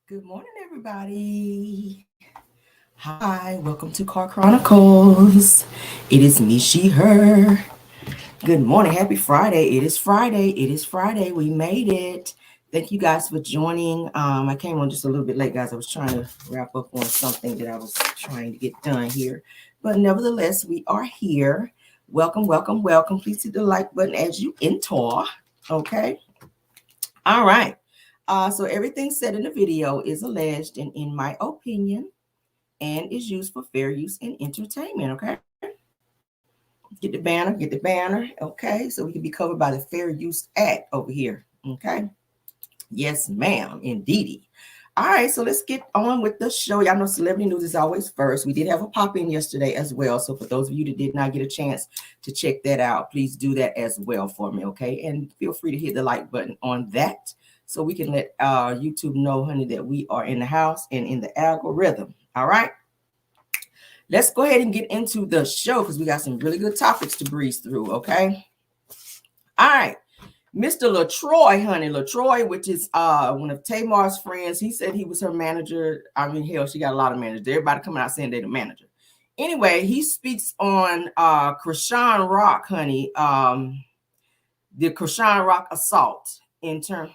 Good morning, everybody. Hi, welcome to Car Chronicles. It is me, she, her. Good morning. Happy Friday. It is Friday. It is Friday. We made it. Thank you guys for joining. I came on just a little bit late, guys. I was trying to wrap up on something that I was trying to get done here. But nevertheless, we are here. Welcome, welcome, welcome. Please hit the like button as you enter. Okay. All right. So everything said in the video is alleged and in my opinion and is used for fair use and entertainment. Okay. Get the banner, get the banner. Okay. So we can be covered by the Fair Use Act over here. Okay. Yes, ma'am. Indeedy. All right, so let's get on with the show. Y'all know celebrity news is always first. We did have a pop in yesterday as well. So for those of you that did not get a chance to check that out, please do that as well for me, okay? And feel free to hit the like button on that so we can let YouTube know, honey, that we are in the house and in the algorithm. All right, let's go ahead and get into the show because we got some really good topics to breeze through, okay? All right. Mr. Latroy, honey, Latroy, which is one of Tamar's friends. He said he was her manager. I mean, hell, she got a lot of managers. Everybody coming out saying they're the manager. Anyway, he speaks on Chrisean Rock, honey. The Chrisean Rock assault in turn.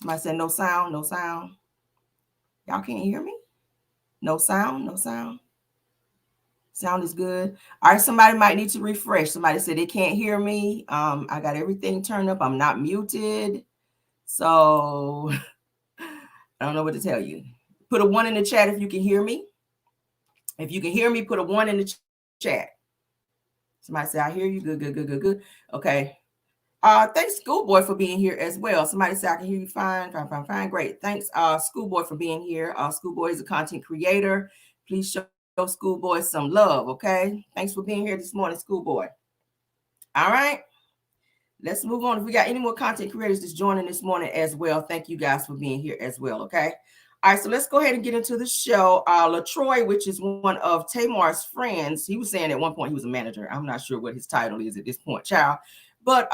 Somebody said no sound, no sound. Y'all can't hear me? No sound, no sound. Sound is good. All right, somebody might need to refresh. Somebody said they can't hear me. I got everything turned up. I'm not muted. So I don't know what to tell you. Put a 1 in the chat if you can hear me. If you can hear me, put a 1 in the chat. Somebody say, I hear you. Good, good, good, good, good. Okay. Thanks, Schoolboy, for being here as well. Somebody say, I can hear you fine, fine, fine, fine. Great. Thanks, Schoolboy, for being here. Schoolboy is a content creator. Please show Schoolboy some love, okay? Thanks for being here this morning, Schoolboy. All right. Let's move on. If we got any more content creators that's joining this morning as well, thank you guys for being here as well, okay? All right, so let's go ahead and get into the show. Latroy, which is one of Tamar's friends, he was saying at one point he was a manager. I'm not sure what his title is at this point, child. But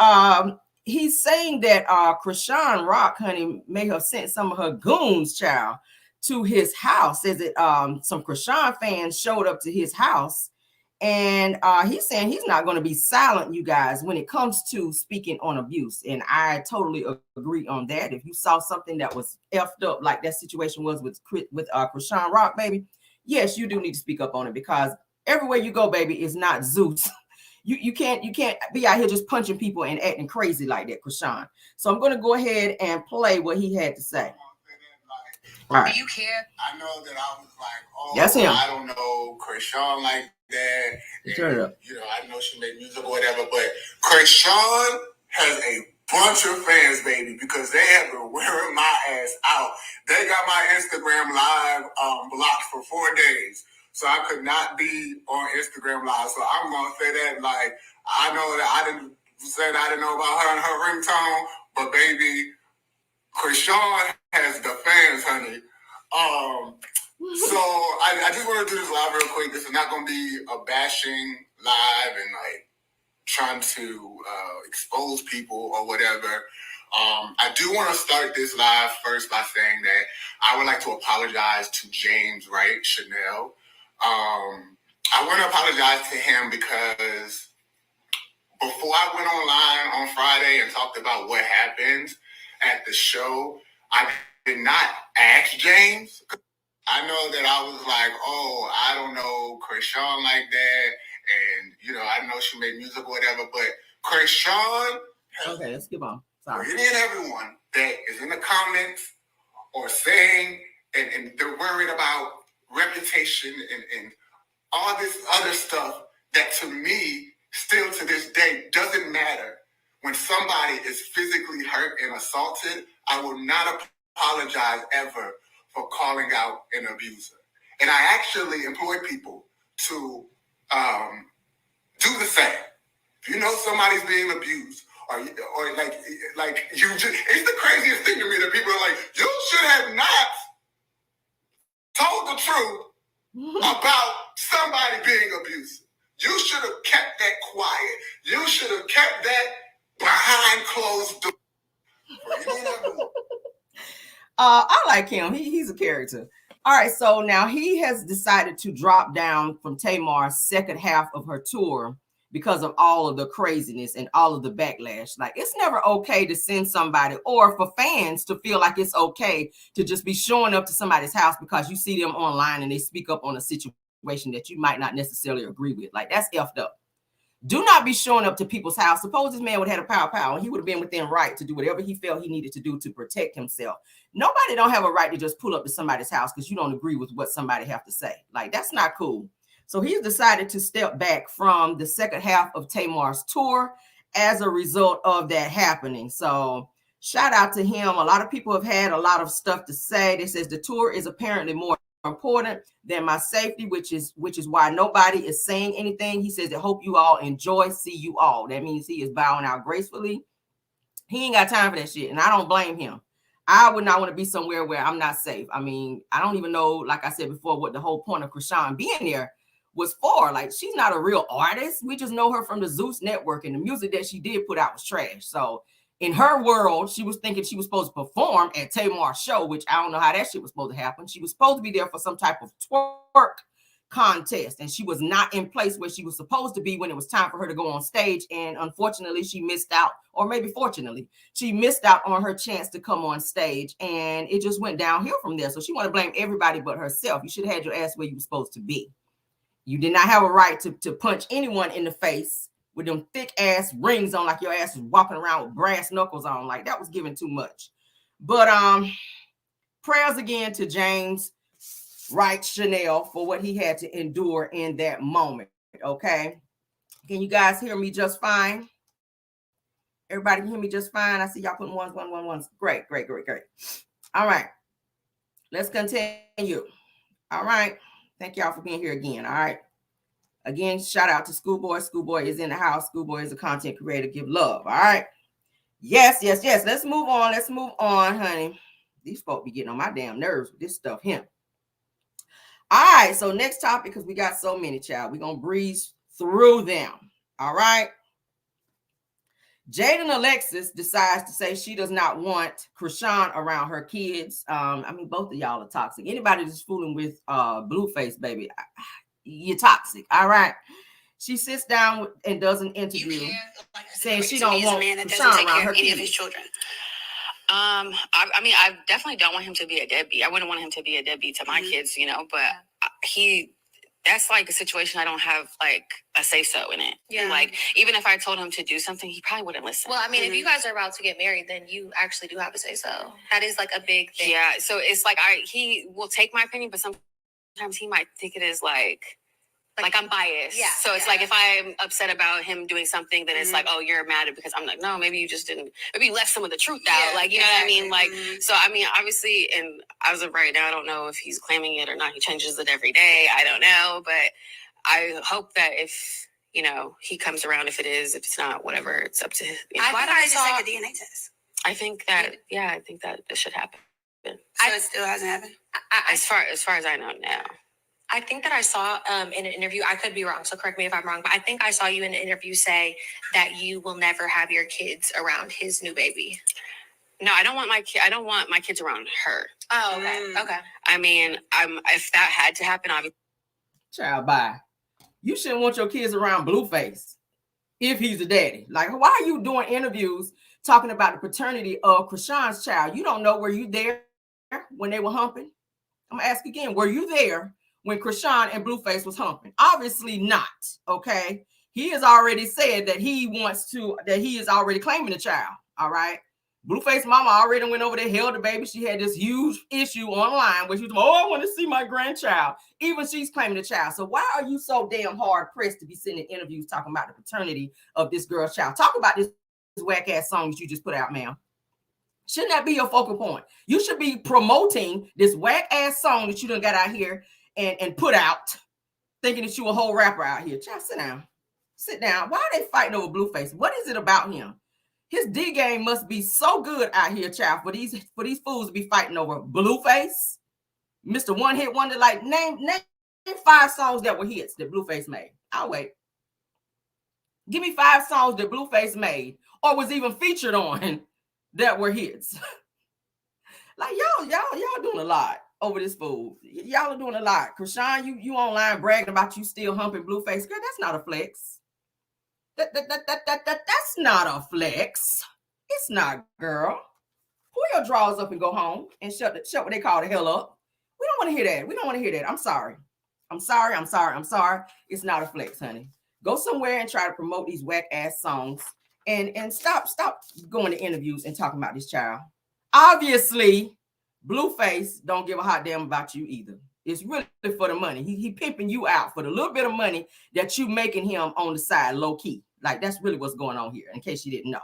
he's saying that Chrisean Rock, honey, may have sent some of her goons, child, to his house. Says that some Chrisean fans showed up to his house. And he's saying he's not going to be silent, you guys, when it comes to speaking on abuse. And I totally agree on that. If you saw something that was effed up, like that situation was with Chrisean Rock, baby, yes, you do need to speak up on it because everywhere you go, baby, is not Zeus. You can't be out here just punching people and acting crazy like that, Chrisean. So I'm going to go ahead and play what he had to say. All right. Do you care? I know that I was like, oh, that's him. I don't know Chrisean like that. Turn it up. You know, I know she made music or whatever, but Chrisean has a bunch of fans, baby, because they have been wearing my ass out. They got my Instagram live blocked for 4 days. So I could not be on Instagram live. So I'm gonna say that like I know that I didn't know about her and her ringtone, but baby, Chrisean has the fans, honey. So I just want to do this live real quick. This is not going to be a bashing live and like trying to expose people or whatever. I do want to start this live first by saying that I would like to apologize to James Wright Chanel. I want to apologize to him because before I went online on Friday and talked about what happened at the show, I did not ask James. I know that I was like, oh, I don't know Chrisean like that. And, you know, I know she made music or whatever, but Chrisean. Okay, let's skip on. Sorry. Any and everyone that is in the comments or saying, and they're worried about reputation and all this other stuff that to me, still to this day, doesn't matter. When somebody is physically hurt and assaulted, I will not apologize ever for calling out an abuser. And I actually employ people to do the same. If you know somebody's being abused, or like you just, it's the craziest thing to me that people are like, you should have not told the truth about somebody being abusive. You should have kept that quiet. You should have kept that behind closed doors. I like him. He's a character. All right, so now he has decided to drop down from Tamar's second half of her tour because of all of the craziness and all of the backlash. Like, it's never okay to send somebody or for fans to feel like it's okay to just be showing up to somebody's house because you see them online and they speak up on a situation that you might not necessarily agree with. Like, that's effed up. Do not be showing up to people's house. Suppose this man would have had a power, and he would have been within right to do whatever he felt he needed to do to protect himself. Nobody don't have a right to just pull up to somebody's house because you don't agree with what somebody have to say. Like, that's not cool. So he's decided to step back from the second half of Tamar's tour as a result of that happening. So shout out to him. A lot of people have had a lot of stuff to say. They says the tour is apparently more important than my safety, which is why nobody is saying anything. He says, I hope you all enjoy. See you all. That means he is bowing out gracefully. He ain't got time for that shit, and I don't blame him. I would not want to be somewhere where I'm not safe. I mean, I don't even know, like I said before, what the whole point of Chrisean being there was for. Like, she's not a real artist. We just know her from the Zeus Network, and the music that she did put out was trash. So in her world, she was thinking she was supposed to perform at Tamar's show, which I don't know how that shit was supposed to happen. She was supposed to be there for some type of twerk contest, and she was not in place where she was supposed to be when it was time for her to go on stage. And unfortunately, she missed out, or maybe fortunately, she missed out on her chance to come on stage, and it just went downhill from there. So she want to blame everybody but herself. You should have had your ass where you were supposed to be. You did not have a right to punch anyone in the face with them thick ass rings on, like your ass was walking around with brass knuckles on. Like, that was giving too much. But prayers again to James Wright Chanel for what he had to endure in that moment. Okay, can you guys hear me just fine? Everybody can hear me just fine? I see y'all putting ones. Great. All right, let's continue. All right, thank y'all for being here again. All right. Again, shout out to Schoolboy. Schoolboy is in the house. Schoolboy is a content creator. Give love. All right. Yes. Let's move on, honey. These folks be getting on my damn nerves with this stuff here. All right. So next topic, because we got so many, child. We're going to breeze through them. All right. Jaidyn Alexis decides to say she does not want Chrisean around her kids. I mean, both of y'all are toxic. Anybody that's fooling with Blueface, baby, you're toxic. All right. She sits down and does an interview saying she don't want Chrisean around her any of his children. I mean, I definitely don't want him to be a deadbeat. I wouldn't want him to be a deadbeat to my kids, you know, but that's like a situation I don't have like a say so in it. Yeah. Like, even if I told him to do something, he probably wouldn't listen. Well, I mean, if you guys are about to get married, then you actually do have a say so. That is like a big thing. Yeah. So it's like he will take my opinion, but sometimes he might think it is like I'm biased. Yeah. So it's like if I'm upset about him doing something, then it's like, oh, you're mad because I'm like, no, maybe you just didn't, maybe you left some of the truth out. Yeah, like, you know what I mean? Like, so I mean, obviously, and as of right now, I don't know if he's claiming it or not. He changes it every day. I don't know. But I hope that if, you know, he comes around, if it's not, whatever, it's up to him. You know? Why don't I just take a DNA test? I think that, I think that it should happen. So it still hasn't happened? As far as I know now. I think that I saw in an interview, I could be wrong, so correct me if I'm wrong, but I think I saw you in an interview say that you will never have your kids around his new baby. No, I don't want my kids around her. Oh, okay. Okay. I mean, if that had to happen, obviously. Child, bye. You shouldn't want your kids around Blueface if he's a daddy. Like, why are you doing interviews talking about the paternity of Chrisean's child? You don't know, were you there when they were humping? I'm gonna ask again, were you there when Chrisean and Blueface was humping? Obviously not, okay? He has already said that he is already claiming the child, all right? Blueface mama already went over there, held the baby. She had this huge issue online where she was, I want to see my grandchild. Even she's claiming the child. So why are you so damn hard pressed to be sitting in interviews talking about the paternity of this girl's child? Talk about this whack-ass song that you just put out, ma'am. Shouldn't that be your focal point? You should be promoting this whack-ass song that you done got out here and put out, thinking that you a whole rapper out here. Child, sit down. Why are they fighting over Blueface? What is it about him? His D game must be so good out here, child, for these fools to be fighting over Blueface, Mr. One Hit Wonder. Like, name 5 songs that were hits that Blueface made. I'll wait. Give me 5 songs that Blueface made or was even featured on that were hits. Like y'all doing a lot over this food. Y'all are doing a lot. Chrisean, you online bragging about you still humping Blueface. Girl, that's not a flex. That's not a flex. It's not, girl. Pull your drawers up and go home and shut what they call the hell up. We don't want to hear that. We don't want to hear that. I'm sorry. I'm sorry. It's not a flex, honey. Go somewhere and try to promote these whack ass songs and stop going to interviews and talking about this child. Obviously, Blueface don't give a hot damn about you either. It's really for the money. He pimping you out for the little bit of money that you making him on the side, low key. Like that's really what's going on here. In case you didn't know,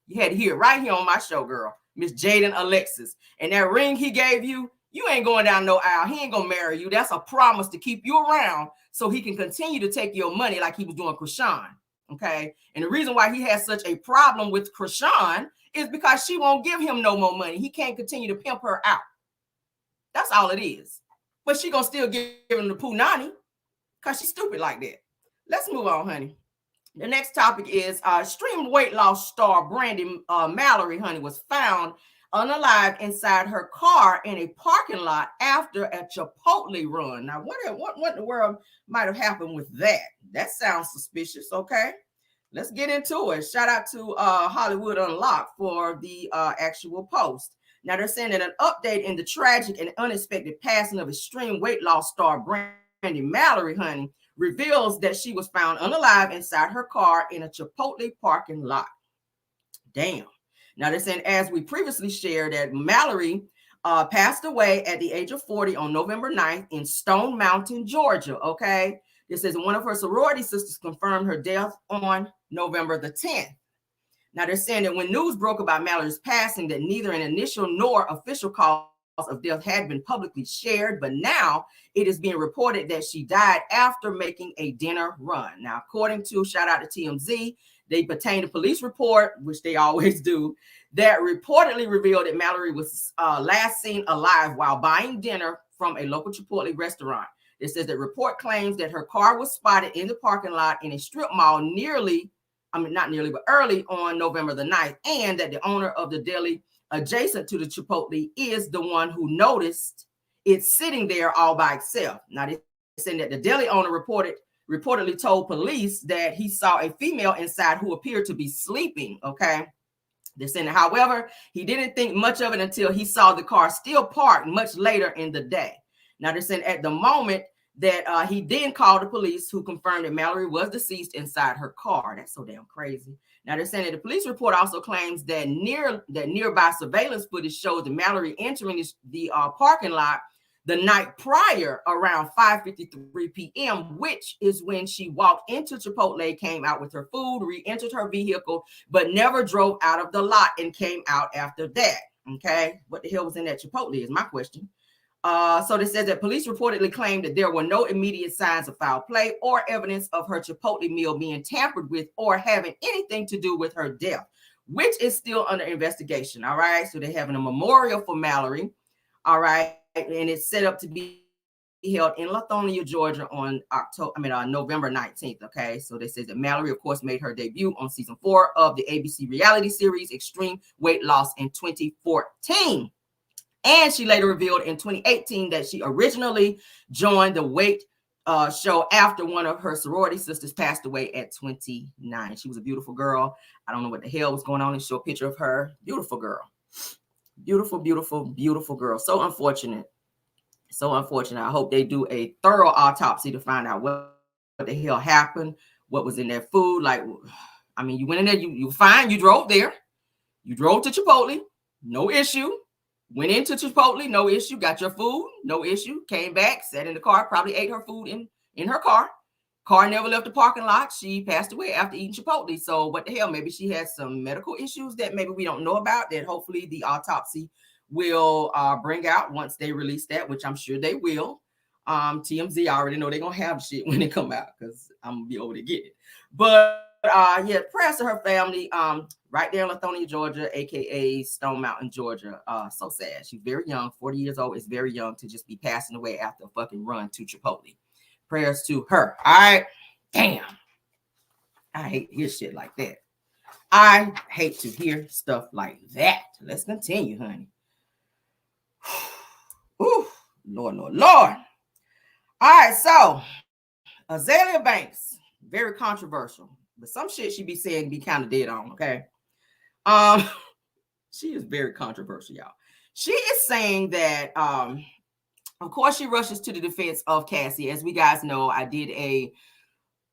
you had to hear it right here on my show, girl. Miss Jaidyn Alexis. And that ring he gave you, you ain't going down no aisle. He ain't gonna marry you. That's a promise to keep you around so he can continue to take your money like he was doing Chrisean. Okay. And the reason why he has such a problem with Chrisean is because she won't give him no more money. He can't continue to pimp her out. That's all it is. But she gonna still give him the punani because she's stupid like that. Let's move on, honey. The next topic is extreme weight loss star Brandy Mallerie, honey, was found unalive inside her car in a parking lot after a Chipotle run. Now, what in the world might have happened with that? That sounds suspicious. Okay, let's get into it. Shout out to Hollywood Unlocked for the actual post. Now, they're saying that an update in the tragic and unexpected passing of extreme weight loss star Brandy Mallerie, honey, reveals that she was found unalive inside her car in a Chipotle parking lot. Damn. Now, they're saying, as we previously shared, that Mallerie passed away at the age of 40 on November 9th in Stone Mountain, Georgia. Okay. This says one of her sorority sisters confirmed her death on November the 10th. Now, they're saying that when news broke about Mallerie's passing, that neither an initial nor official cause of death had been publicly shared, but now it is being reported that she died after making a dinner run. Now, according to, shout out to TMZ, they obtained a police report, which they always do, that reportedly revealed that Mallerie was last seen alive while buying dinner from a local Chipotle restaurant. It says that report claims that her car was spotted in the parking lot in a strip mall early on November the 9th, and that the owner of the deli adjacent to the Chipotle is the one who noticed it sitting there all by itself. Now, they're saying that the deli owner reportedly told police that he saw a female inside who appeared to be sleeping. Okay. They're saying, however, he didn't think much of it until he saw the car still parked much later in the day. Now, they're saying at the moment that he then called the police, who confirmed that Mallerie was deceased inside her car. That's so damn crazy. Now, they're saying that the police report also claims that nearby surveillance footage shows that Mallerie entering the parking lot the night prior around 5:53 p.m., which is when she walked into Chipotle, came out with her food, re-entered her vehicle, but never drove out of the lot and came out after that. Okay, what the hell was in that Chipotle is my question. So it says that police reportedly claimed that there were no immediate signs of foul play or evidence of her Chipotle meal being tampered with or having anything to do with her death, which is still under investigation. All right. So they're having a memorial for Mallerie. All right. And it's set up to be held in Latroy, Georgia on November 19th. Okay. So they says that Mallerie, of course, made her debut on season 4 of the ABC reality series Extreme Weight Loss in 2014. And she later revealed in 2018 that she originally joined the weight show after one of her sorority sisters passed away at 29. She was a beautiful girl. I don't know what the hell was going on. And show a picture of her. Beautiful girl. Beautiful, beautiful, beautiful girl. So unfortunate. So unfortunate. I hope they do a thorough autopsy to find out what the hell happened, what was in that food. Like, I mean, you went in there, you fine, you drove there. You drove to Chipotle, no issue. Went into Chipotle, no issue. Got your food, no issue. Came back, sat in the car, probably ate her food in her car. Car never left the parking lot. She passed away after eating Chipotle. So what the hell? Maybe she has some medical issues that maybe we don't know about that hopefully the autopsy will bring out once they release that, which I'm sure they will. TMZ, I already know they're going to have shit when they come out because I'm going to be over to get it. But yeah, prayers to her family. Right there in Latroy, Georgia, aka Stone Mountain, Georgia. So sad. She's very young, 40 years old. Is very young to just be passing away after a fucking run to Chipotle. Prayers to her. All right. Damn. I hate to hear shit like that. I hate to hear stuff like that. Let's continue, honey. Lord. All right, so Azalea Banks, very controversial, but some shit she be saying be kind of dead on. Okay, um, she is very controversial, y'all. She is saying that of course she rushes to the defense of Cassie. As we guys know, I did a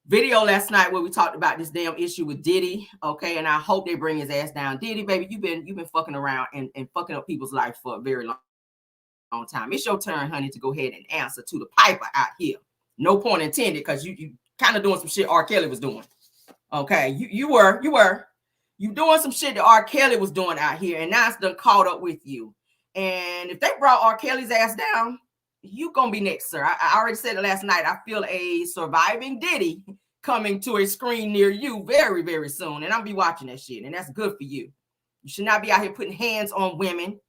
video last night where we talked about this damn issue with Diddy. Okay, and I hope they bring his ass down. Diddy, baby, you've been fucking around and fucking up people's life for a very long time. It's your turn, honey, to go ahead and answer to the piper out here. No point intended, because you kind of doing some shit R. Kelly was doing. Okay, you were doing some shit that R. Kelly was doing out here, and now it's done caught up with you. And if they brought R. Kelly's ass down, you gonna be next, sir. I already said it last night. I feel a surviving Diddy coming to a screen near you very, very soon, and I'll be watching that shit, and that's good for you. You should not be out here putting hands on women,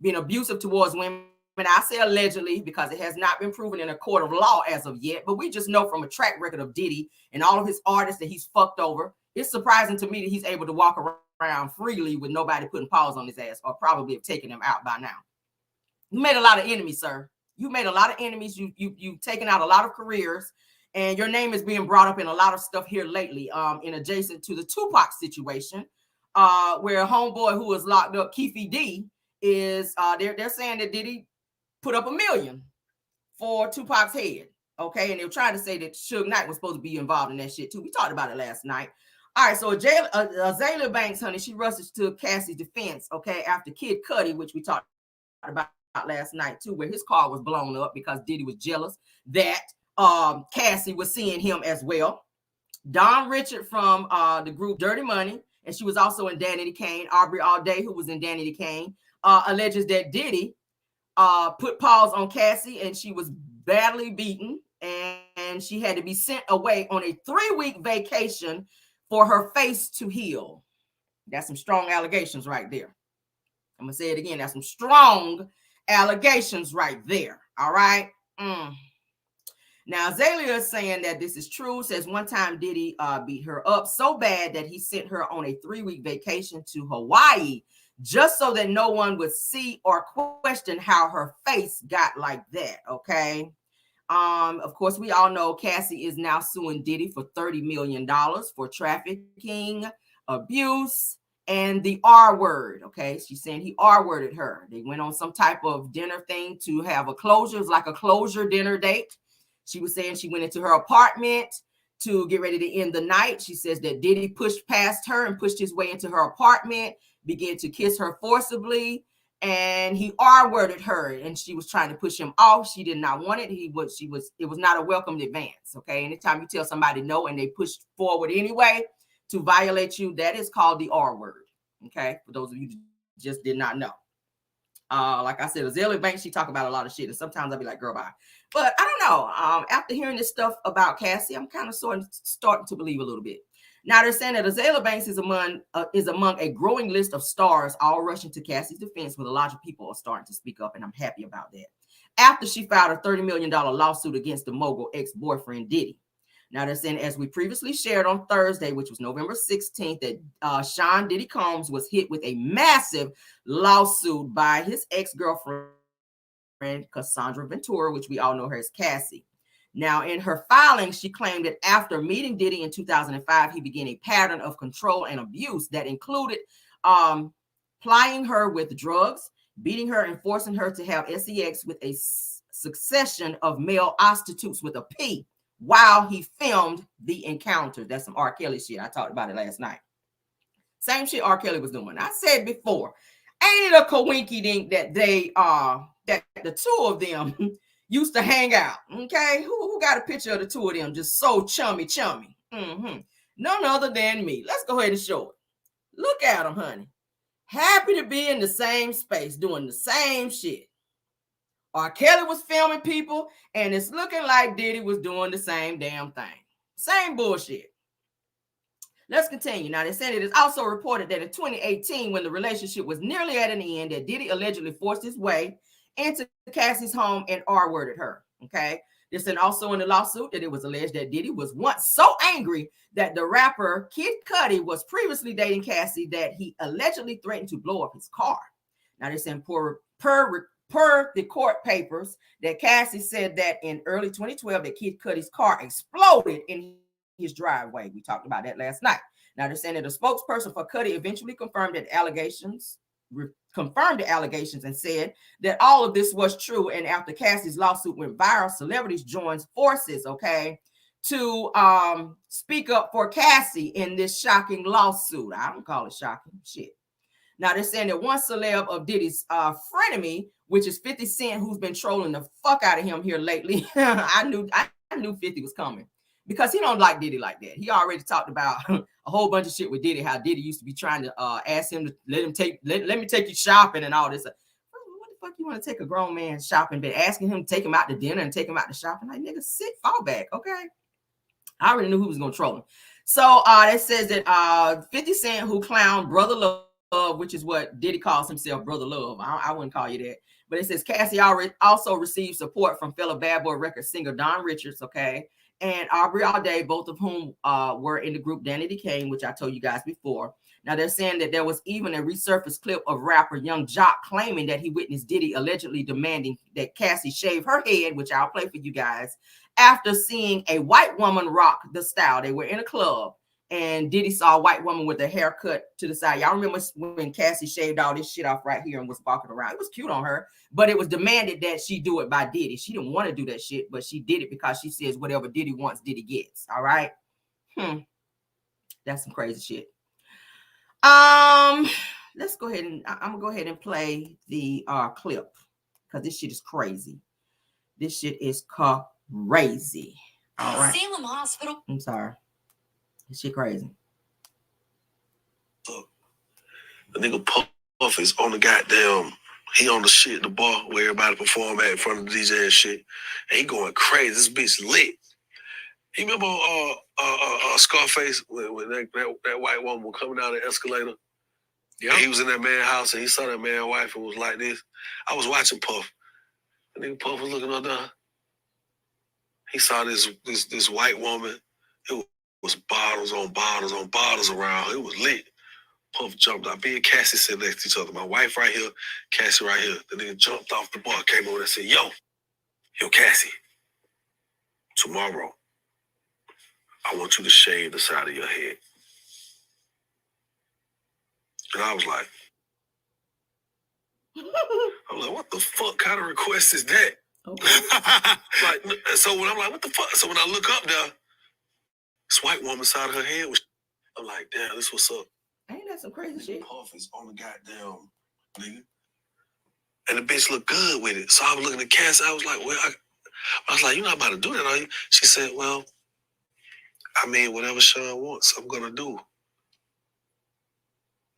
being abusive towards women. And I say allegedly because it has not been proven in a court of law as of yet, but we just know from a track record of Diddy and all of his artists that he's fucked over. It's surprising to me that he's able to walk around freely with nobody putting paws on his ass, or probably have taken him out by now. You made a lot of enemies, sir. You made a lot of enemies. You've taken out a lot of careers, and your name is being brought up in a lot of stuff here lately, in adjacent to the Tupac situation, where a homeboy who was locked up, Keefy D, is they're saying that Diddy put up $1 million for Tupac's head. Okay, and they were trying to say that Suge Knight was supposed to be involved in that shit too. We talked about it last night. All right, so Azalea Banks, honey, she rushes to Cassie's defense, okay, after Kid Cudi, which we talked about last night too, where his car was blown up because Diddy was jealous that Cassie was seeing him as well. Don Richard from the group Dirty Money, and she was also in Danity Kane. Aubrey Allday, who was in Danity Kane, alleges that Diddy put paws on Cassie, and she was badly beaten, and she had to be sent away on a 3-week vacation for her face to heal. That's some strong allegations right there. I'm gonna say it again. That's some strong allegations right there. All right. Now Azalea is saying that this is true. Says one time Diddy beat her up so bad that he sent her on a 3-week vacation to Hawaii, just so that no one would see or question how her face got like that. Okay. Of course, we all know Cassie is now suing Diddy for $30 million for trafficking, abuse, and the R word. Okay. She's saying he R-worded her. They went on some type of dinner thing to have a closure. It was like a closure dinner date. She was saying she went into her apartment to get ready to end the night. She says that Diddy pushed past her and pushed his way into her apartment, began to kiss her forcibly, and he R-worded her, and she was trying to push him off. She did not want it. It was not a welcomed advance. Okay. Anytime you tell somebody no and they push forward anyway to violate you, that is called the R word. Okay. For those of you who just did not know. Like I said, Azalea Banks, she talk about a lot of shit, and sometimes I'll be like, girl, bye. But I don't know. After hearing this stuff about Cassie, I'm kind of starting to believe a little bit. Now they're saying that Azalea Banks is among a growing list of stars all rushing to Cassie's defense, with a lot of people are starting to speak up, and I'm happy about that. After she filed a $30 million lawsuit against the mogul ex-boyfriend Diddy. Now they're saying, as we previously shared on Thursday, which was November 16th, that Sean Diddy Combs was hit with a massive lawsuit by his ex-girlfriend, Cassandra Ventura, which we all know her as Cassie. Now, in her filing, she claimed that after meeting Diddy in 2005, he began a pattern of control and abuse that included plying her with drugs, beating her, and forcing her to have sex with a succession of male prostitutes with a P while he filmed the encounter. That's some R. Kelly shit. I talked about it last night. Same shit R. Kelly was doing. I said before, ain't it a coinky-dink that that the two of them used to hang out? Okay, who got a picture of the two of them just so chummy? None other than me. Let's go ahead and show it. Look at them, honey. Happy to be in the same space doing the same shit. R. Kelly was filming people, and it's looking like Diddy was doing the same damn thing. Same bullshit. Let's continue. Now, they said it is also reported that in 2018, when the relationship was nearly at an end, that Diddy allegedly forced his way into Cassie's home and R-worded her. Okay. They said also in the lawsuit that it was alleged that Diddy was once so angry that the rapper Kid Cudi was previously dating Cassie that he allegedly threatened to blow up his car. Now, they said per per the court papers, that Cassie said that in early 2012, that Kid Cudi's car exploded in his driveway. We talked about that last night. Now they're saying that a spokesperson for Cudi eventually confirmed the allegations and said that all of this was true. And after Cassie's lawsuit went viral, celebrities joined forces, okay, to speak up for Cassie in this shocking lawsuit. I don't call it shocking. Shit. Now they're saying that one celeb of Diddy's frenemy, which is 50 Cent, who's been trolling the fuck out of him here lately. I knew 50 was coming because he don't like Diddy like that. He already talked about a whole bunch of shit with Diddy, how Diddy used to be trying to ask him to let me take you shopping and all this. What the fuck you want to take a grown man shopping, but asking him to take him out to dinner and take him out to shopping? Like, nigga, fall back, okay? I already knew who was gonna troll him. So that says that 50 Cent, who clowned Brother Love, which is what Diddy calls himself, Brother Love. I wouldn't call you that. But it says Cassie also received support from fellow Bad Boy Records singer Don Richards, okay, and Aubrey Allday, both of whom were in the group Danity Kane, which I told you guys before. Now they're saying that there was even a resurfaced clip of rapper Young Jock claiming that he witnessed Diddy allegedly demanding that Cassie shave her head, which I'll play for you guys, after seeing a white woman rock the style. They were in a club and Diddy saw a white woman with her hair cut to the side. Y'all remember when Cassie shaved all this shit off right here and was walking around? It was cute on her, but it was demanded that she do it by Diddy. She didn't want to do that shit, but she did it because she says whatever Diddy wants, Diddy gets. All right. That's some crazy shit. Let's go ahead and I'm gonna go ahead and play the clip because this shit is crazy. This shit is crazy. All right. Salem Hospital. I'm sorry. This shit crazy. The nigga Puff is on the goddamn, he on the shit, the bar where everybody perform at in front of the DJ and shit. And he going crazy. This bitch lit. You remember Scarface when that white woman was coming down the escalator? Yeah. He was in that man's house and he saw that man's wife and was like this. I was watching Puff. And nigga Puff was looking up there. He saw this white woman. It was bottles on bottles on bottles around. It was lit. Puff jumped out. Me and Cassie sitting next to each other. My wife right here, Cassie right here. The nigga jumped off the bar, came over and said, yo, Cassie, tomorrow, I want you to shave the side of your head. And I was like, what the fuck kind of request is that? Okay. So when I'm like, what the fuck? So when I look up there, this white woman side of her head was, I'm like, damn, this what's up. Ain't that some crazy shit? Puff is on the goddamn nigga. And the bitch looked good with it. So I was looking at Cassie. I was like, well, I was like, you're not about to do that, are you? She said, well, I mean, whatever Sean wants, I'm going to do.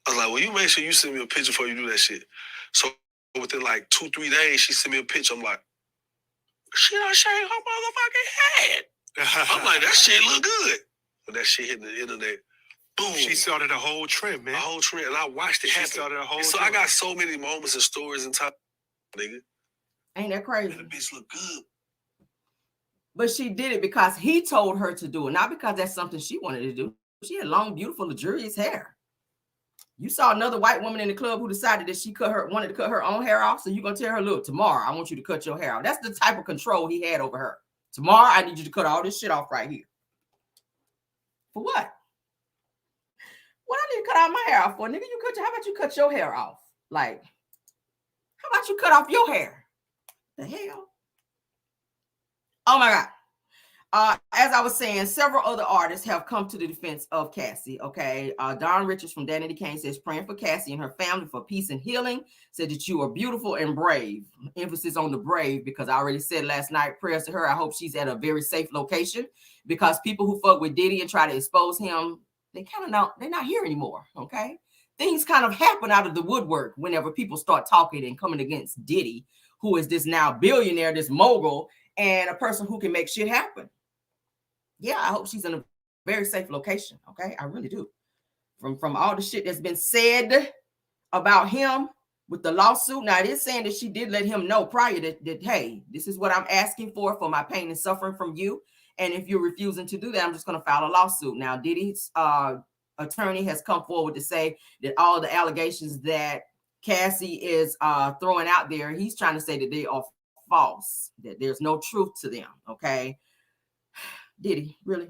I was like, well, you make sure you send me a picture before you do that shit. So within like 2-3 days, she sent me a picture. I'm like, she done shaved her motherfucking head. I'm like, that shit look good. When that shit hit the internet, boom. She started a whole trend, man. A whole trend. And I watched it happen. She started a whole so trend. I got so many moments and stories in time, nigga. Ain't that crazy? And the bitch look good. But she did it because he told her to do it, not because that's something she wanted to do. She had long, beautiful, luxurious hair. You saw another white woman in the club who decided that she wanted to cut her own hair off. So you're going to tell her, look, tomorrow, I want you to cut your hair off. That's the type of control he had over her. Tomorrow, I need you to cut all this shit off right here. For what? What I need to cut all my hair off for? Nigga, how about you cut your hair off? Like, how about you cut off your hair? The hell? Oh my God. As I was saying, several other artists have come to the defense of Cassie, okay? Don Richards from Danity Kane says, praying for Cassie and her family for peace and healing, said that you are beautiful and brave. Emphasis on the brave, because I already said last night, prayers to her. I hope she's at a very safe location, because people who fuck with Diddy and try to expose him, they're not here anymore, okay? Things kind of happen out of the woodwork whenever people start talking and coming against Diddy, who is this now billionaire, this mogul, and a person who can make shit happen. Yeah, I hope she's in a very safe location, okay? I really do. From all the shit that's been said about him with the lawsuit. Now, it is saying that she did let him know prior that hey, this is what I'm asking for my pain and suffering from you. And if you're refusing to do that, I'm just going to file a lawsuit. Now, Diddy's attorney has come forward to say that all the allegations that Cassie is throwing out there, he's trying to say that they are false, that there's no truth to them. Okay. Diddy, really?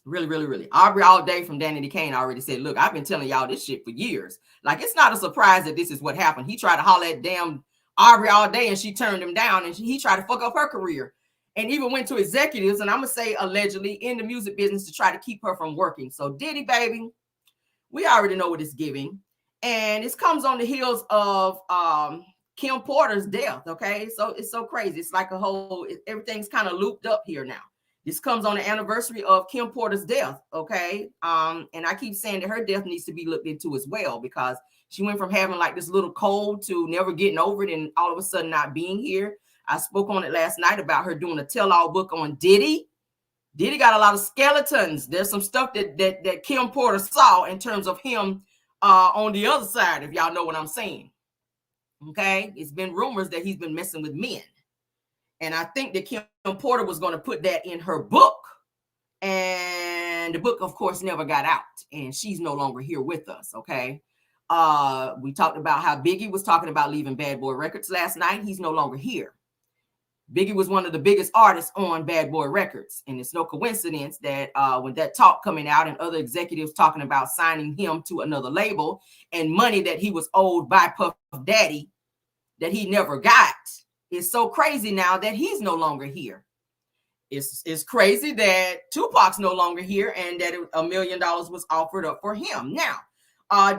Really. Aubrey all day from Danny DeCane already said, look, I've been telling y'all this shit for years. Like, it's not a surprise that this is what happened. He tried to holler at damn Aubrey all day and she turned him down, and he tried to fuck up her career and even went to executives, and I'm gonna say allegedly, in the music business to try to keep her from working. So Diddy, baby, we already know what it's giving. And this comes on the heels of Kim Porter's death. Okay. So it's so crazy. It's like everything's kind of looped up here now. This comes on the anniversary of Kim Porter's death. Okay. And I keep saying that her death needs to be looked into as well, because she went from having like this little cold to never getting over it and all of a sudden not being here. I spoke on it last night about her doing a tell-all book on Diddy. Diddy got a lot of skeletons. There's some stuff that Kim Porter saw in terms of him on the other side, if y'all know what I'm saying. Okay. It's been rumors that he's been messing with men. And I think that Kim Porter was going to put that in her book. And the book, of course, never got out. And she's no longer here with us. Okay. We talked about how Biggie was talking about leaving Bad Boy Records last night. He's no longer here. Biggie was one of the biggest artists on Bad Boy Records. And it's no coincidence that when that talk coming out and other executives talking about signing him to another label and money that he was owed by Puff Daddy that he never got, it's so crazy now that he's no longer here. It's crazy that Tupac's no longer here and that $1 million was offered up for him. Now,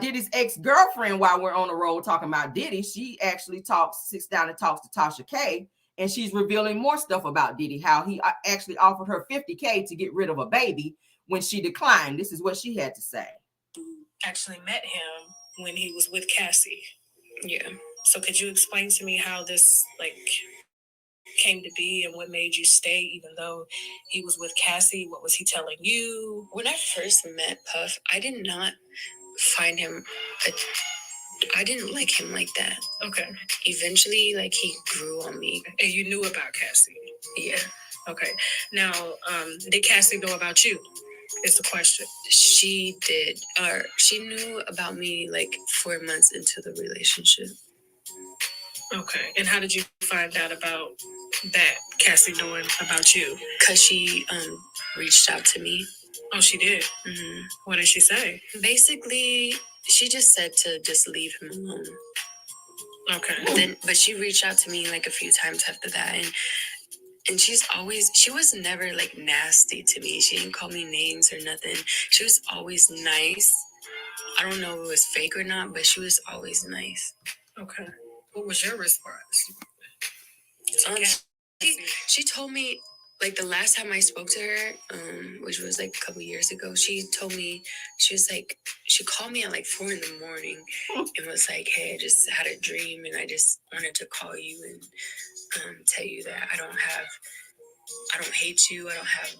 Diddy's ex-girlfriend, while we're on the road talking about Diddy, she actually sits down and talks to Tasha K, and she's revealing more stuff about Diddy, how he actually offered her $50K to get rid of a baby when she declined. This is what she had to say. Actually met him when he was with Cassie. Yeah. So could you explain to me how this came to be and what made you stay even though he was with Cassie? What was he telling you? When I first met Puff, I did not find him I didn't like him like that. Okay. Eventually, he grew on me. And you knew about Cassie? Yeah. Okay. Now, did Cassie know about you? Is the question. She did. Or she knew about me 4 months into the relationship. Okay. And how did you find out about that, Cassie knowing about you? Because she reached out to me. Oh, she did? Mm-hmm. What did she say? Basically, she just said to just leave him alone. Okay. But she reached out to me a few times after that, and she was never nasty to me. She didn't call me names or nothing. She was always nice. I don't know if it was fake or not, but she was always nice. Okay. What was your response? She told me, the last time I spoke to her, which was a couple years ago, she told me, she was she called me at 4 a.m. and was like, hey, I just had a dream and I just wanted to call you and tell you that I don't hate you. I don't have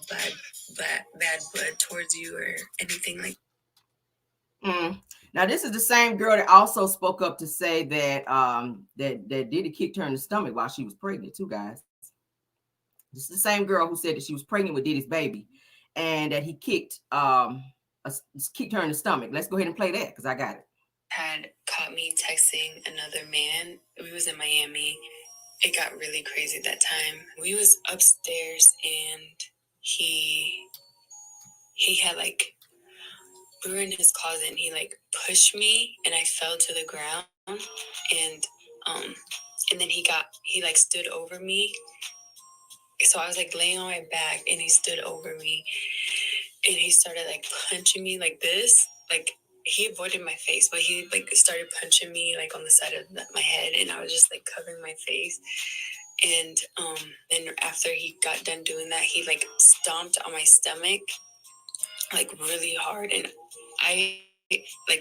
bad blood towards you or anything like that. Now, this is the same girl that also spoke up to say that that Diddy kicked her in the stomach while she was pregnant, too, guys. This is the same girl who said that she was pregnant with Diddy's baby and that he kicked her in the stomach. Let's go ahead and play that because I got it. Had caught me texting another man. We was in Miami. It got really crazy that time. We was upstairs and he had we were in his closet and he pushed me and I fell to the ground and then he stood over me. So I was laying on my back and he stood over me and he started punching me like this. He avoided my face, but he started punching me on the side of my head and I was just covering my face. And then after he got done doing that, he stomped on my stomach really hard and I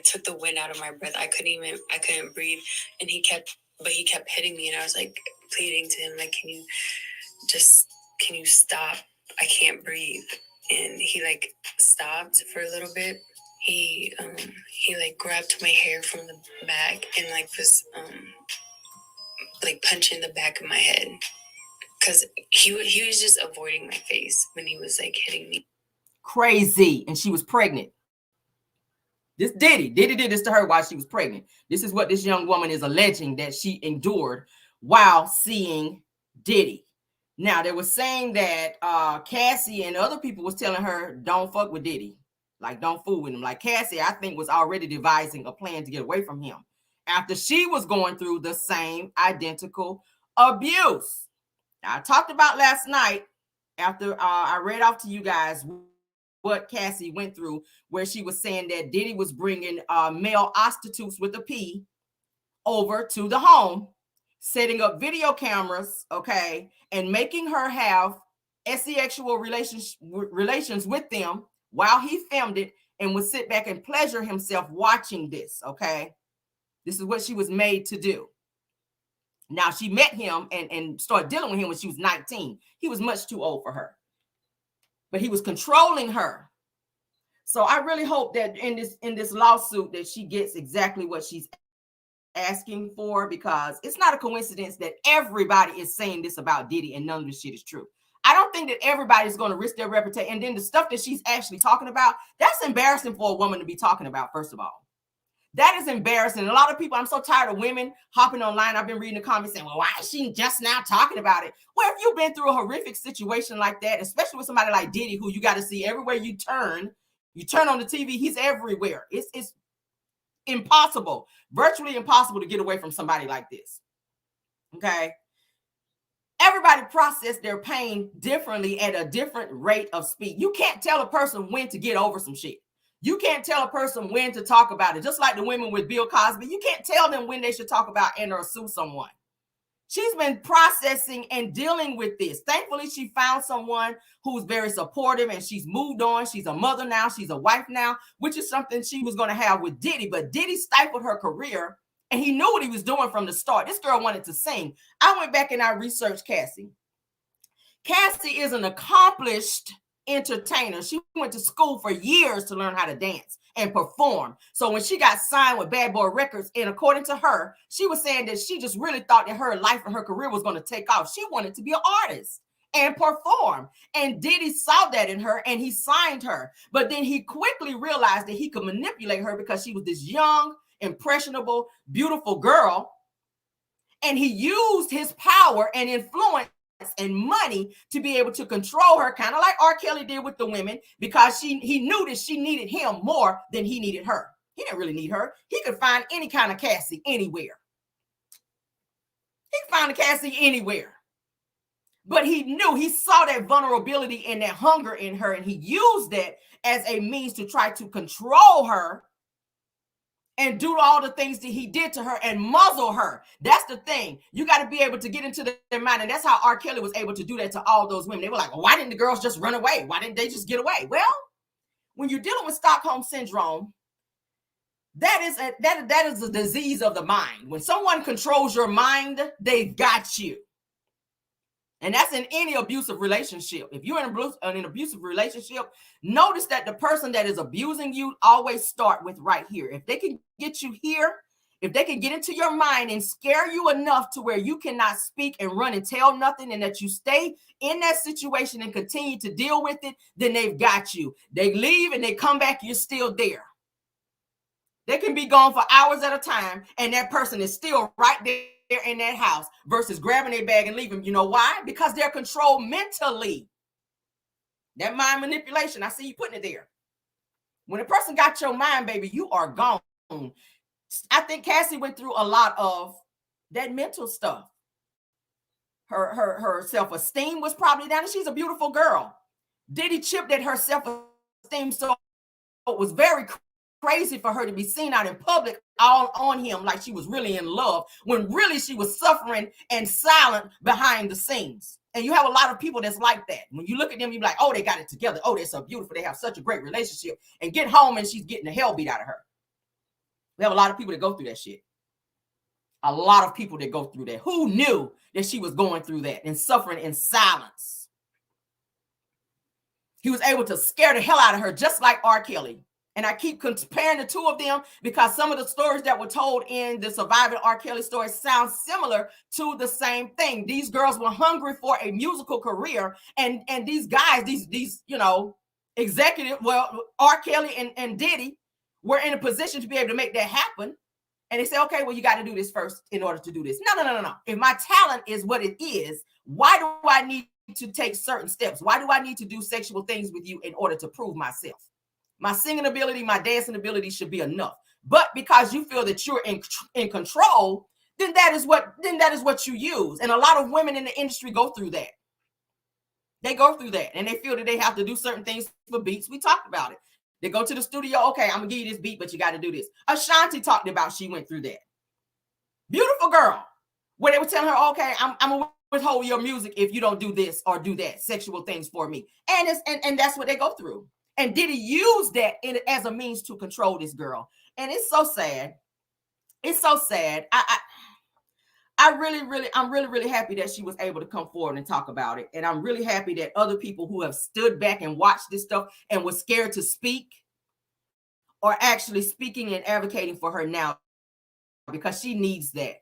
took the wind out of my breath. I couldn't breathe and he kept hitting me and I was pleading to him can you stop? I can't breathe. And he stopped for a little bit. He grabbed my hair from the back and was punching the back of my head because he was just avoiding my face when he was hitting me. Crazy. And she was pregnant. This Diddy did this to her while she was pregnant. This is what this young woman is alleging that she endured while seeing Diddy. Now, they were saying that Cassie and other people was telling her, don't fuck with Diddy. Like, don't fool with him. Like, Cassie, I think, was already devising a plan to get away from him after she was going through the same identical abuse. Now, I talked about last night after I read off to you guys what Cassie went through, where she was saying that Diddy was bringing male prostitutes with a P over to the home, setting up video cameras, okay, and making her have sexual relations with them while he filmed it, and would sit back and pleasure himself watching this, okay? This is what she was made to do. Now, she met him and started dealing with him when she was 19. He was much too old for her, but he was controlling her. So I really hope that in this lawsuit that she gets exactly what she's asking for, because it's not a coincidence that everybody is saying this about Diddy and none of this shit is true. I don't think that everybody's going to risk their reputation. And then the stuff that she's actually talking about, that's embarrassing for a woman to be talking about, first of all. That is embarrassing. A lot of people, I'm so tired of women hopping online. I've been reading the comments saying, well, why is she just now talking about it? Well, if you've been through a horrific situation like that, especially with somebody like Diddy, who you got to see everywhere you turn on the TV, he's everywhere. It's impossible, virtually impossible to get away from somebody like this. Okay. Everybody process their pain differently at a different rate of speed. You can't tell a person when to get over some shit. You can't tell a person when to talk about it. Just like the women with Bill Cosby, you can't tell them when they should talk about and or sue someone. She's been processing and dealing with this. Thankfully, she found someone who's very supportive and she's moved on. She's a mother now. She's a wife now, which is something she was going to have with Diddy. But Diddy stifled her career, and he knew what he was doing from the start. This girl wanted to sing. I went back and I researched Cassie. Cassie is an accomplished entertainer. She went to school for years to learn how to dance and perform. So when she got signed with Bad Boy Records, and according to her, she was saying that she just really thought that her life and her career was going to take off. She wanted to be an artist and perform. And Diddy saw that in her and he signed her. But then he quickly realized that he could manipulate her because she was this young, impressionable, beautiful girl. And he used his power and influence and money to be able to control her, kind of like R. Kelly did with the women, because he knew that she needed him more than he needed her. He didn't really need her. He could find any kind of Cassie anywhere. He could find a Cassie anywhere. But he knew, he saw that vulnerability and that hunger in her, and he used that as a means to try to control her and do all the things that he did to her and muzzle her. That's the thing. You got to be able to get into their mind. And that's how R. Kelly was able to do that to all those women. They were like, well, why didn't the girls just run away? Why didn't they just get away? Well, when you're dealing with Stockholm Syndrome, that is a disease of the mind. When someone controls your mind, they've got you. And that's in any abusive relationship. If you're in an abusive relationship, notice that the person that is abusing you always start with right here. If they can get you here, if they can get into your mind and scare you enough to where you cannot speak and run and tell nothing, and that you stay in that situation and continue to deal with it, then they've got you. They leave and they come back, you're still there. They can be gone for hours at a time, and that person is still right there in that house, versus grabbing their bag and leaving. You know why? Because they're controlled mentally. That mind manipulation, I see you putting it there. When a person got your mind, baby, you are gone. I think Cassie went through a lot of that mental stuff. Her self-esteem was probably down, and she's a beautiful girl. Diddy chipped at her self-esteem, so it was very crazy for her to be seen out in public all on him like she was really in love, when really she was suffering and silent behind the scenes. And you have a lot of people that's like that. When you look at them, you're like, oh, they got it together. Oh, they're so beautiful. They have such a great relationship. And get home and she's getting the hell beat out of her. We have a lot of people that go through that shit. A lot of people that go through that. Who knew that she was going through that and suffering in silence? He was able to scare the hell out of her, just like R. Kelly. And I keep comparing the two of them because some of the stories that were told in the Surviving R. Kelly story sound similar to the same thing. These girls were hungry for a musical career, and these guys, these executive, well, R. Kelly and Diddy were in a position to be able to make that happen. And they say, okay, well, you got to do this first in order to do this. No. If my talent is what it is, why do I need to take certain steps? Why do I need to do sexual things with you in order to prove myself? My singing ability, my dancing ability should be enough. But because you feel that you're in control, then that is what you use. And a lot of women in the industry go through that. They go through that, and they feel that they have to do certain things for beats. We talked about it. They go to the studio. Okay, I'm gonna give you this beat, but you got to do this. Ashanti talked about she went through that. Beautiful girl, where they were telling her, okay, I'm gonna withhold your music if you don't do this or do that, sexual things for me. And that's what they go through. And Diddy used that as a means to control this girl. And it's so sad. It's so sad. I'm really happy that she was able to come forward and talk about it. And I'm really happy that other people who have stood back and watched this stuff and were scared to speak are actually speaking and advocating for her now, because she needs that.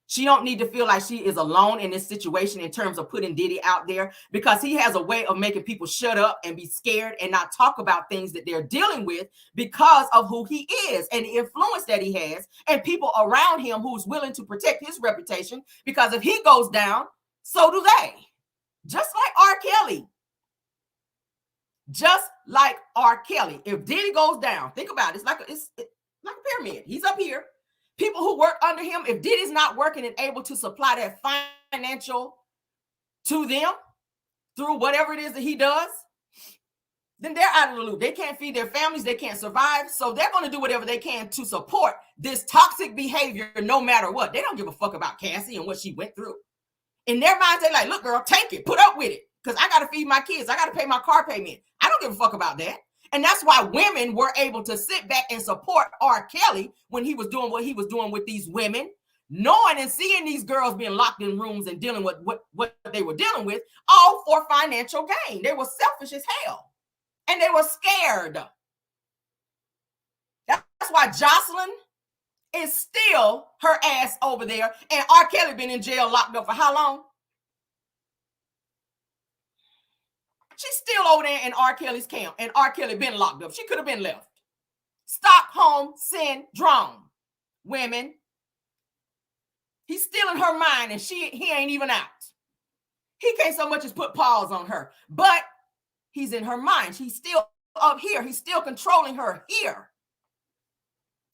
She don't need to feel like she is alone in this situation in terms of putting Diddy out there, because he has a way of making people shut up and be scared and not talk about things that they're dealing with because of who he is and the influence that he has and people around him who's willing to protect his reputation, because if he goes down, so do they. Just like R. Kelly. Just like R. Kelly. If Diddy goes down, think about it. It's like a pyramid. He's up here. People who work under him, if Diddy's not working and able to supply that financial to them through whatever it is that he does, then they're out of the loop. They can't feed their families. They can't survive. So they're going to do whatever they can to support this toxic behavior no matter what. They don't give a fuck about Cassie and what she went through. In their minds, they're like, look, girl, take it. Put up with it. Because I got to feed my kids. I got to pay my car payment. I don't give a fuck about that. And that's why women were able to sit back and support R. Kelly when he was doing what he was doing with these women, knowing and seeing these girls being locked in rooms and dealing with what they were dealing with, all for financial gain. They were selfish as hell. And they were scared. That's why Jocelyn is still her ass over there. And R. Kelly been in jail, locked up for how long? She's still over there in R. Kelly's camp, and R. Kelly been locked up. She could have been left. Stockholm Syndrome, women. He's still in her mind, and he ain't even out. He can't so much as put paws on her, but he's in her mind. He's still up here. He's still controlling her here.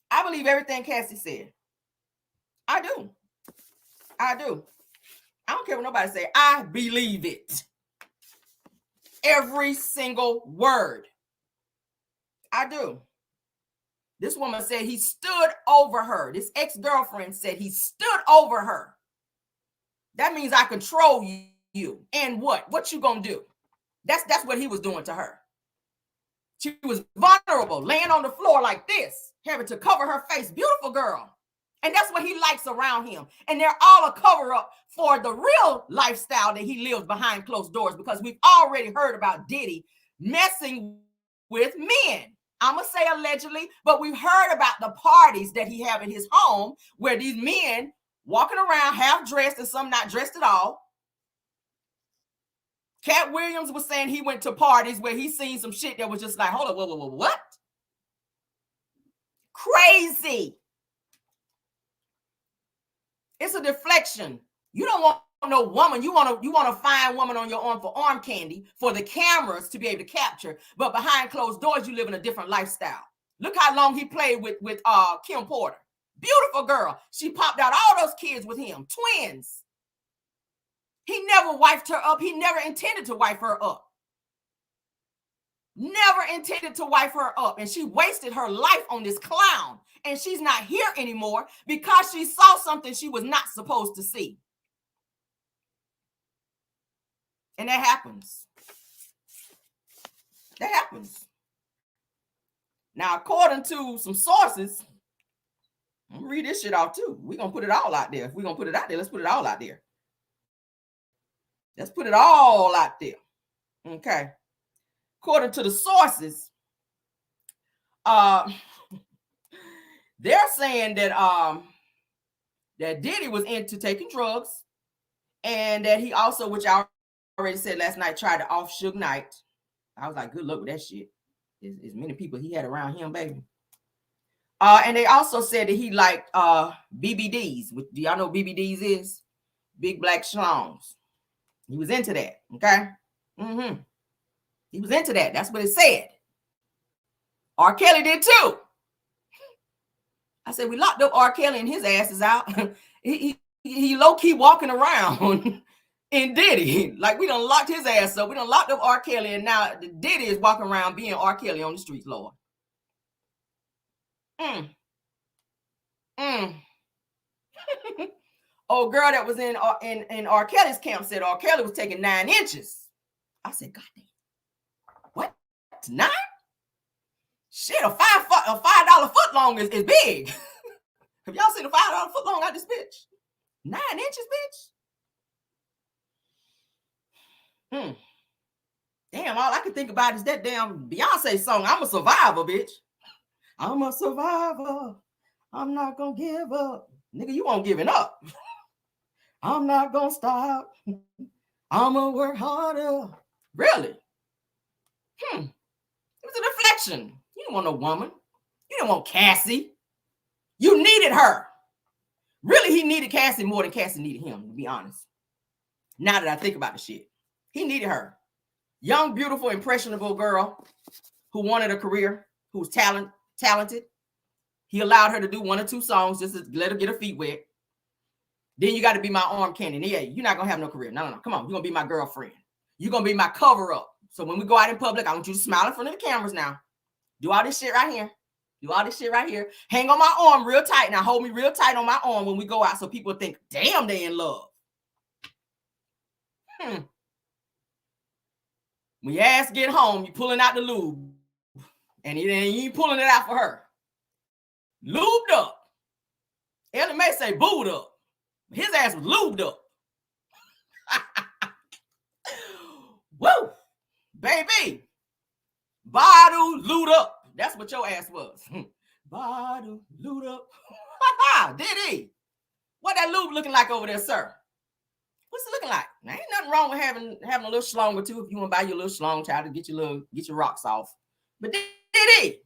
I believe everything Cassie said. I do. I don't care what nobody say. I believe it. Every single word. I do. This woman said he stood over her. This ex-girlfriend said he stood over her. That means I control you. And what? What you gonna do? That's what he was doing to her. She was vulnerable, laying on the floor like this, having to cover her face. Beautiful girl. And that's what he likes around him. And they're all a cover up for the real lifestyle that he lives behind closed doors, because we've already heard about Diddy messing with men. I'm going to say allegedly, but we've heard about the parties that he have in his home where these men walking around half dressed and some not dressed at all. Cat Williams was saying he went to parties where he seen some shit that was just like, hold on, what? Crazy. It's a deflection. You don't want no woman. You want to find woman on your arm for arm candy for the cameras to be able to capture. But behind closed doors, you live in a different lifestyle. Look how long he played with Kim Porter. Beautiful girl. She popped out all those kids with him. Twins. He never wifed her up. He never intended to wife her up. Never intended to wife her up. And she wasted her life on this clown. And she's not here anymore because she saw something she was not supposed to see. And that happens. That happens. Now, according to some sources, I'm going to read this shit off too. We're going to put it all out there. If we're going to put it out there, let's put it all out there. Let's put it all out there. Okay. According to the sources, they're saying that that Diddy was into taking drugs, and that he also, which I already said last night, tried to off Suge Knight. I was like, good luck with that shit. As many people he had around him, baby. And they also said that he liked BBDs. Do y'all know what BBDs is? Big black schlongs. He was into that. Okay. He was into that. That's what it said. R. Kelly did too. I said, we locked up R. Kelly and his ass is out. he low-key walking around in Diddy. Like, we done locked his ass up. We done locked up R. Kelly, and now Diddy is walking around being R. Kelly on the streets, Lord. Old girl that was in R. Kelly's camp said R. Kelly was taking 9 inches. I said, God damn. What? 9? Shit, a $5 foot long is big. Have y'all seen a $5 foot long out this bitch? 9 inches, bitch. Damn, all I can think about is that damn Beyonce song, I'm a survivor, bitch. I'm a survivor. I'm not gonna give up. Nigga, you won't giving up. I'm not gonna stop. I'm gonna work harder. Really? It was a deflection. You didn't want no woman. You didn't want Cassie. You needed her. Really, he needed Cassie more than Cassie needed him, to be honest. Now that I think about the shit. He needed her. Young, beautiful, impressionable girl who wanted a career, who was talented. He allowed her to do 1 or 2 songs just to let her get her feet wet. Then you got to be my arm candy. Yeah, you're not going to have no career. No. Come on. You're going to be my girlfriend. You're going to be my cover up. So when we go out in public, I want you to smile in front of the cameras now. Do all this shit right here. Do all this shit right here. Hang on my arm real tight. Now hold me real tight on my arm when we go out so people think, damn, they in love. When your ass get home, you pulling out the lube. And you ain't pulling it out for her. Lubed up. Ellie may say booed up. But his ass was lubed up. Woo! Baby. Bottle lubed up. That's what your ass was. Bottle lubed up. Diddy. What that lube looking like over there, sir? What's it looking like? Now, ain't nothing wrong with having a little schlong or two if you want to buy your little schlong child to get your rocks off. But Diddy,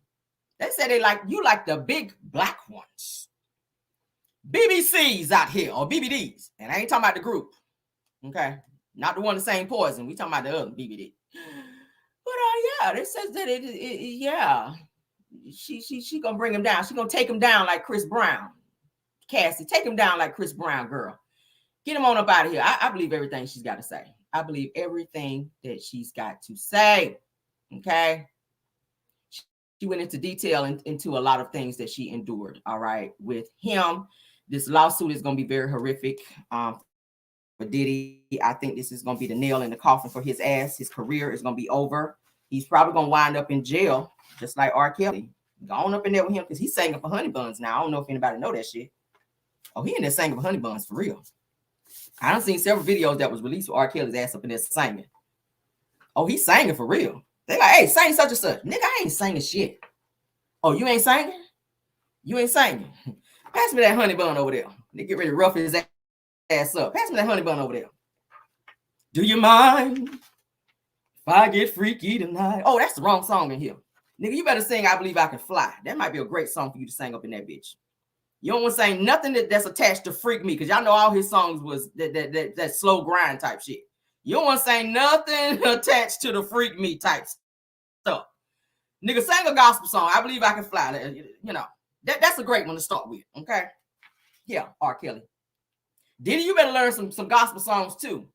they say they like you like the big black ones. BBCs out here, or BBDs. And I ain't talking about the group. Okay? Not the one the same poison. We talking about the other BBD. But yeah, it says that yeah. She gonna bring him down. She gonna take him down like Chris Brown. Cassie, take him down like Chris Brown, girl. Get him on up out of here. I believe everything she's got to say. I believe everything that she's got to say. Okay. She went into detail into a lot of things that she endured. All right. With him, this lawsuit is going to be very horrific. For Diddy, I think this is going to be the nail in the coffin for his ass. His career is going to be over. He's probably going to wind up in jail, just like R. Kelly. Go on up in there with him because he's singing for Honey Buns now. I don't know if anybody know that shit. Oh, he in there singing for Honey Buns for real. I done seen several videos that was released with R. Kelly's ass up in there singing. Oh, he's singing for real. They like, hey, sing such and such. Nigga, I ain't singing shit. Oh, you ain't singing? You ain't singing. Pass me that honey bun over there. They get ready to rough his ass up. Pass me that honey bun over there. Do you mind if I get freaky tonight? Oh, that's the wrong song in here. Nigga, you better sing I Believe I Can Fly. That might be a great song for you to sing up in that bitch. You don't want to sing nothing that's attached to Freak Me, because y'all know all his songs was that slow grind type shit. You don't want to sing nothing attached to the Freak Me type stuff. Nigga, sing a gospel song. I Believe I Can Fly. You know, that's a great one to start with. Okay. Yeah, R. Kelly. Diddy, you better learn some gospel songs too,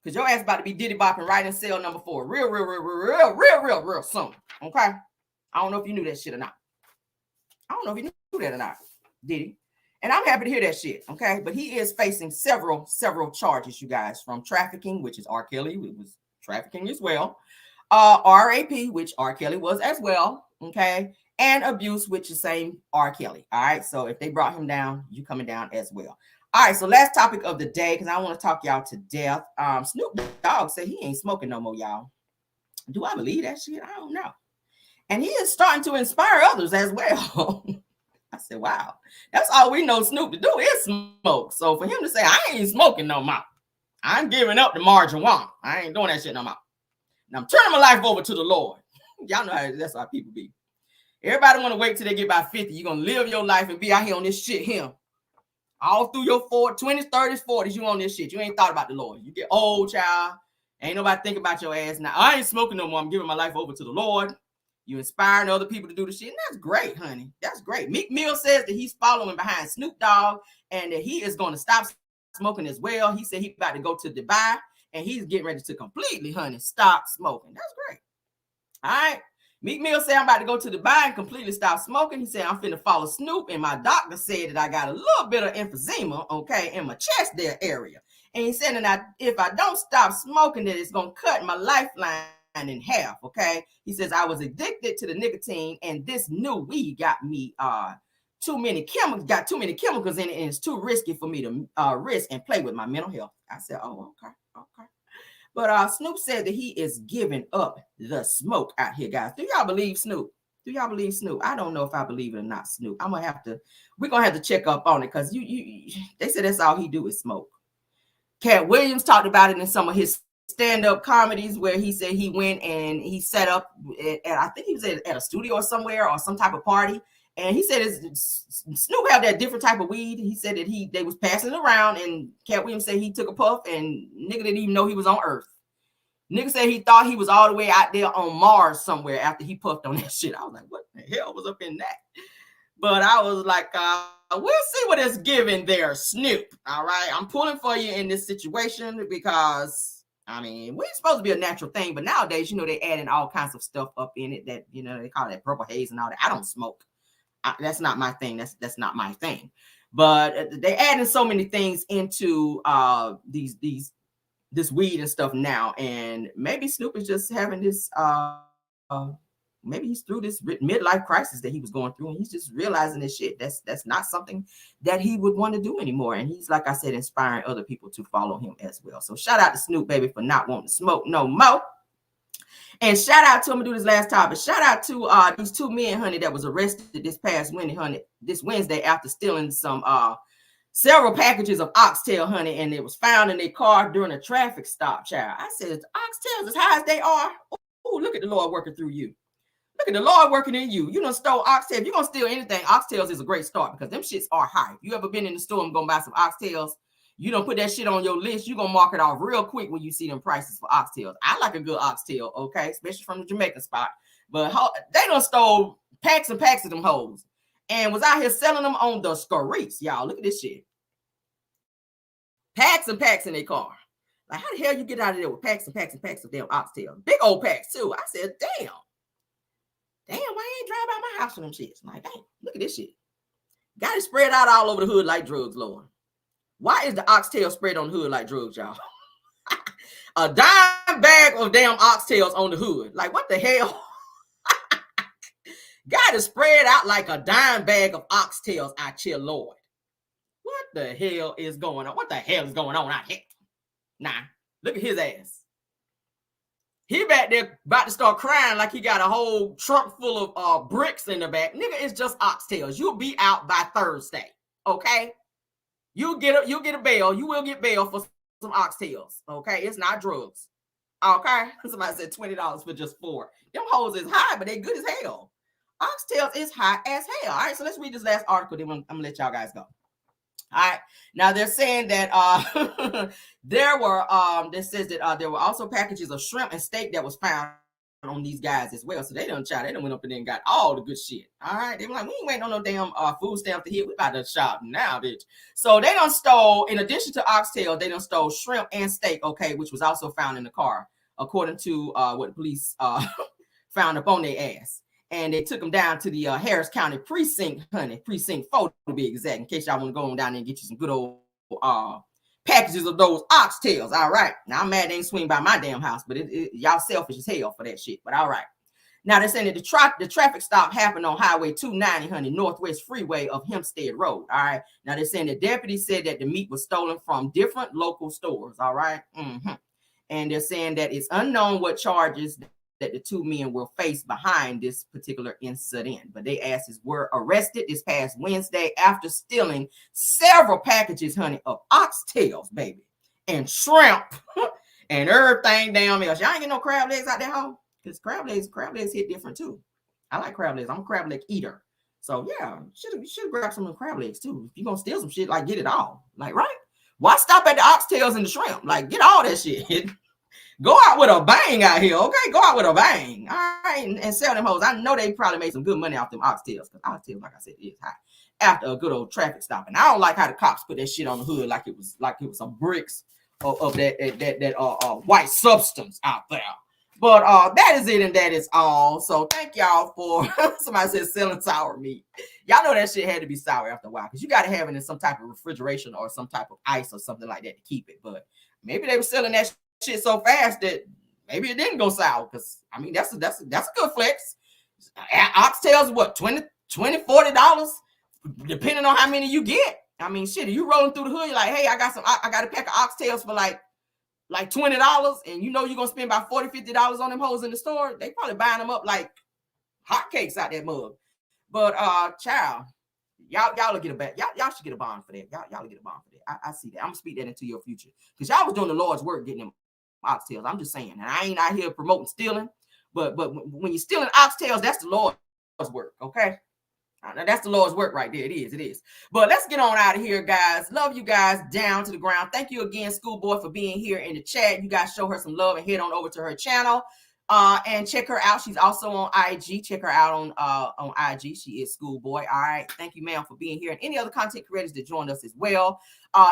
because your ass about to be Diddy bopping right in cell number 4. Real soon. Okay. I don't know if you knew that shit or not. I don't know if you knew that or not. Diddy. And I'm happy to hear that shit, okay? But he is facing several charges, you guys, from trafficking, which is R. Kelly, it was trafficking as well, RAP, which R. Kelly was as well, okay? And abuse, which is same R. Kelly, all right? So if they brought him down, you coming down as well. All right, so last topic of the day, because I want to talk y'all to death. Snoop Dogg said he ain't smoking no more, y'all. Do I believe that shit? I don't know. And he is starting to inspire others as well. I said, wow, that's all we know Snoop to do is smoke. So for him to say, I ain't smoking no more, I'm giving up the marijuana. I ain't doing that shit no more. Now I'm turning my life over to the Lord. Y'all know how that's how people be. Everybody want to wait till they get about 50. You're going to live your life and be out here on this shit here. All through your 20s, 30s, 40s, you on this shit. You ain't thought about the Lord. You get old, child. Ain't nobody think about your ass. Now, I ain't smoking no more. I'm giving my life over to the Lord. You inspiring other people to do the shit. And that's great, honey. That's great. Meek Mill says that he's following behind Snoop Dogg and that he is going to stop smoking as well. He said he's about to go to Dubai and he's getting ready to completely, honey, stop smoking. That's great. All right. Meek Mill said I'm about to go to Dubai and completely stop smoking. He said I'm finna follow Snoop, and my doctor said that I got a little bit of emphysema, okay, in my chest there area. And he said that if I don't stop smoking, that it's gonna cut my lifeline in half, okay? He says I was addicted to the nicotine, and this new weed got me too many chemicals in it, and it's too risky for me to risk and play with my mental health. I said, oh, okay. But Snoop said that he is giving up the smoke out here, guys. Do y'all believe Snoop? Do y'all believe Snoop? I don't know if I believe it or not, Snoop. We're gonna have to check up on it because they said that's all he do is smoke. Cat Williams talked about it in some of his stand-up comedies where he said he went and he set up at I think he was at a studio or somewhere or some type of party. And he said Snoop had that different type of weed. He said that they was passing it around, and Cat Williams said he took a puff, and nigga didn't even know he was on Earth. Nigga said he thought he was all the way out there on Mars somewhere after he puffed on that shit. I was like, what the hell was up in that? But I was like, we'll see what it's giving there, Snoop. All right, I'm pulling for you in this situation because, I mean, we're supposed to be a natural thing, but nowadays, they adding all kinds of stuff up in it that, they call that purple haze and all that. I don't smoke. That's not my thing. That's not my thing. But they adding so many things into this weed and stuff now, and maybe Snoop is just having this. Maybe he's through this midlife crisis that he was going through, and he's just realizing this shit. That's not something that he would want to do anymore. And he's, like I said, inspiring other people to follow him as well. So shout out to Snoop, baby, for not wanting to smoke no more. And shout out to him, do this last topic. Shout out to these two men, honey, that was arrested this past Wednesday after stealing some several packages of Oxtail, honey, and it was found in their car during a traffic stop, child. I said, Oxtails as high as they are. Oh, look at the Lord working through you. Look at the Lord working in you. You done stole Oxtail. If you're gonna steal anything, Oxtails is a great start because them shits are high. If you ever been in the store and gonna buy some Oxtails, you don't put that shit on your list, you're gonna mark it off real quick when you see them prices for Oxtails. I like a good Oxtail, okay, especially from the Jamaican spot. But they done stole packs and packs of them hoes and was out here selling them on the streets, y'all. Look at this shit. Packs and packs in their car. Like, how the hell you get out of there with packs and packs and packs of damn Oxtail? Big old packs, too. I said, damn, why you ain't drive by my house with them shits? Like, dang, look at this shit. Got it spread out all over the hood like drugs, Lord. Why is the Oxtail spread on the hood like drugs, y'all? A dime bag of damn Oxtails on the hood. Like, what the hell? Got it spread out like a dime bag of Oxtails out here, Lord. What the hell is going on? What the hell is going on out here? Nah, look at his ass. He back there about to start crying like he got a whole trunk full of bricks in the back. Nigga, it's just Oxtails. You'll be out by Thursday, okay? You'll get a bail. You will get bail for some Oxtails, okay? It's not drugs, okay? Somebody said $20 for just 4. Them hoes is high, but they good as hell. Oxtails is high as hell. All right, so let's read this last article. Then I'm gonna let y'all guys go. All right. Now they're saying that there were also packages of shrimp and steak that was found on these guys as well. So they went up in there and got all the good shit. All right. They were like, we ain't waiting on no damn food stamp to hit. We about to shop now, bitch. So they done stole, in addition to Oxtail, they done stole shrimp and steak, okay, which was also found in the car, according to what police found up on their ass. And they took them down to the Harris County precinct, honey, precinct 4 to be exact, in case y'all want to go on down there and get you some good old packages of those Oxtails. All right. Now, I'm mad they ain't swing by my damn house, but y'all selfish as hell for that shit. But all right. Now, they're saying that the traffic stop happened on Highway 290, honey, Northwest Freeway of Hempstead Road. All right. Now, they're saying the deputy said that the meat was stolen from different local stores. All right. Mm-hmm. And they're saying that it's unknown what charges that the two men will face behind this particular incident. But they asses were arrested this past Wednesday after stealing several packages, honey, of Oxtails, baby, and shrimp and everything damn else. Y'all ain't get no crab legs out there, home? Because crab legs hit different too. I like crab legs. I'm a crab leg eater. So yeah, you should grab some of the crab legs too. If you're gonna steal some shit, like get it all. Like, right? Why stop at the oxtails and the shrimp? Like, get all that shit. Go out with a bang out here, okay? Go out with a bang. All right, and sell them hoes. I know they probably made some good money off them oxtails. Because oxtails, like I said, is high. After a good old traffic stop. And I don't like how the cops put that shit on the hood like it was some bricks of that white substance out there. But that is it, and that is all. So thank y'all for somebody said selling sour meat. Y'all know that shit had to be sour after a while because you got to have it in some type of refrigeration or some type of ice or something like that to keep it. But maybe they were selling that shit so fast that maybe it didn't go sour. Because I mean that's a good flex. Oxtails, what, $20, $40, depending on how many you get. I mean, shit, you rolling through the hood, you're like, hey, I got a pack of oxtails for like $20, and you know you're gonna spend about $40-$50 on them hoes in the store. They probably buying them up like hotcakes out that mug. But child, y'all will get a back. Y'all should get a bond for that. Y'all will get a bond for that. I see that. I'm gonna speak that into your future because y'all was doing the Lord's work getting them oxtails. I'm just saying, and I ain't out here promoting stealing, but when you're stealing oxtails, that's the Lord's work, okay? Now, that's the Lord's work right there. It is. But let's get on out of here, guys. Love you guys down to the ground. Thank you again, Schoolboy, for being here in the chat. You guys show her some love and head on over to her channel and check her out. She's also on IG. Check her out on IG. She is Schoolboy. All right. Thank you, ma'am, for being here, and any other content creators that joined us as well.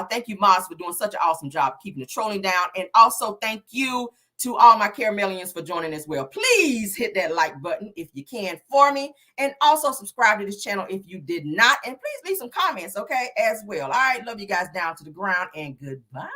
Thank you, Moz, for doing such an awesome job keeping the trolling down, and also thank you to all my Caramellians for joining as well. Please hit that like button if you can for me. And also subscribe to this channel if you did not. And please leave some comments, okay, as well. All right. Love you guys down to the ground, and goodbye.